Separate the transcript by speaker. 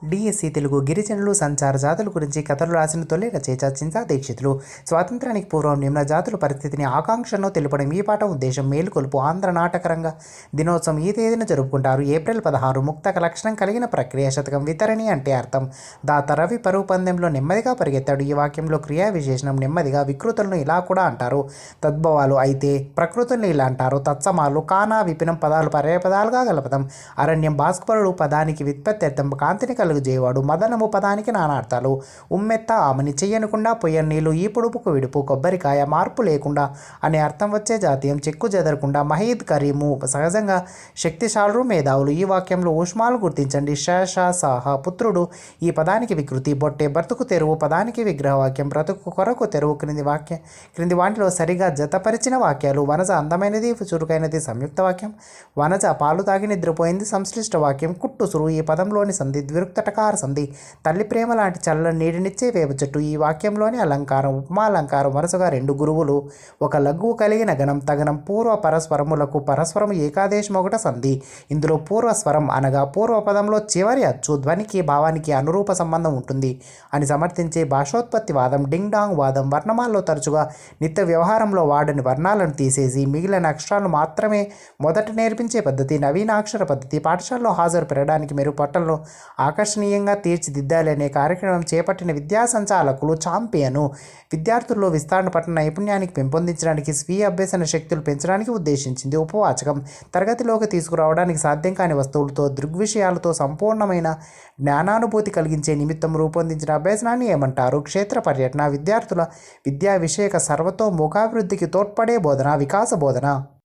Speaker 1: DSC Telugu గిరిజనులు సంచార జాతుల గురించి కథలు రాసిన తొలి రచయిత చింతా దీక్షితులు. స్వాతంత్రానికి పూర్వం నిమ్న జాతుల పరిస్థితిని ఆకాంక్షను తెలుపడం ఈ పాఠం ఉద్దేశం. మేలుకొలుపు ఆంధ్ర నాటకరంగ దినోత్సవం ఈ తేదీన జరుపుకుంటారు. ఏప్రిల్ 16. ముక్తక లక్షణం కలిగిన ప్రక్రియ. శతకం వితరణి అంటే అర్థం. దాత రవి పరువు పందెంలో నెమ్మదిగా పరిగెత్తాడు. ఈ వాక్యంలో క్రియా విశేషణం నెమ్మదిగా. వికృతులను ఇలా కూడా అంటారు. తద్భవాలు అయితే ప్రకృతుల్ని ఇలా అంటారు. తత్సమాలు కానా విపినం పదాలు పర్యాయపదాలుగా గలపదం. అరణ్యం భాస్కరుడు పదానికి వ్యుత్పత్త్యర్థం. కాంతిని కలుగుజేవాడు. మదనము పదానికి నానార్థాలు. ఉమ్మెత్త ఆమెని చెయ్యనుకుండా పొయ్యని నీళ్ళు. ఈ పొడుపుకు విడుపు కొబ్బరికాయ. మార్పు లేకుండా అనే అర్థం వచ్చే జాతీయం. చెక్కు చెదరకుండా. మహీద్ కరీము సహజంగా శక్తిశాలురు మేధావులు. ఈ వాక్యంలో ఊష్మాలు గుర్తించండి. సాహ పుత్రుడు ఈ పదానికి వికృతి. బొట్టె బ్రతుకు తెరువు పదానికి విగ్రహవాక్యం. బ్రతుకు కొరకు తెరువు క్రింది వాటిలో సరిగా జతపరిచిన వాక్యాలు. వనజ అందమైనది చురుకైనది సంయుక్త వాక్యం. వనజ పాలు తాగి నిద్రపోయింది సంశ్లిష్ట వాక్యం. కుట్టుసురు ఈ పదంలోని సంధి ద్విరుక్తటకార సంధి. తల్లి ప్రేమ లాంటి చల్లని నీటినిచ్చే వేప చెట్టు ఈ వాక్యంలోని అలంకారం. ఉపమాలంకారం. వరుసగా రెండు గురువులు ఒక లఘువు కలిగిన గణం. తగనం పూర్వ పరస్వరములకు పరస్వరము ఏకాదేశమొకట సంధి. ఇందులో పూర్వస్వరం అనగా పూర్వపదంలో చివరి అచ్చు ధ్వనికి భావానికి అనురూప సంబంధం ఉంటుంది అని సమర్థించే భాషోత్పత్తి వాదం. డింగ్ డాంగ్ వాదం. వర్ణమాలలో తరచుగా నిత్య వ్యవహారంలో వాడని వర్ణాలను తీసేసి మిగిలిన అక్షరాలు మాత్రమే మొదట నేర్పించే పద్ధతి. నవీనాక్షర పద్ధతి. పాఠశాలలో హాజరు పెరగడానికి మెరుగుపట్టలను ఆకర్షణీయంగా తీర్చిదిద్దాలి అనే కార్యక్రమం చేపట్టిన విద్యా సంచాలకులు చాంపియను. విద్యార్థుల్లో విస్తరణ పఠన నైపుణ్యానికి పెంపొందించడానికి స్వీయ అభ్యసన శక్తులు పెంచడానికి ఉద్దేశించింది. ఉపవాచకం. తరగతిలోకి తీసుకురావడానికి సాధ్యం కాని వస్తువులతో దృగ్విషయాలతో సంపూర్ణమైన జ్ఞానానుభూతి కలిగించే నిమిత్తం రూపొందించిన అభ్యసనాన్ని ఏమంటారు? క్షేత్ర పర్యటన. విద్యార్థుల విద్యా విషయక సర్వతోముఖాభివృద్ధికి తోడ్పడే బోధన. వికాస బోధన.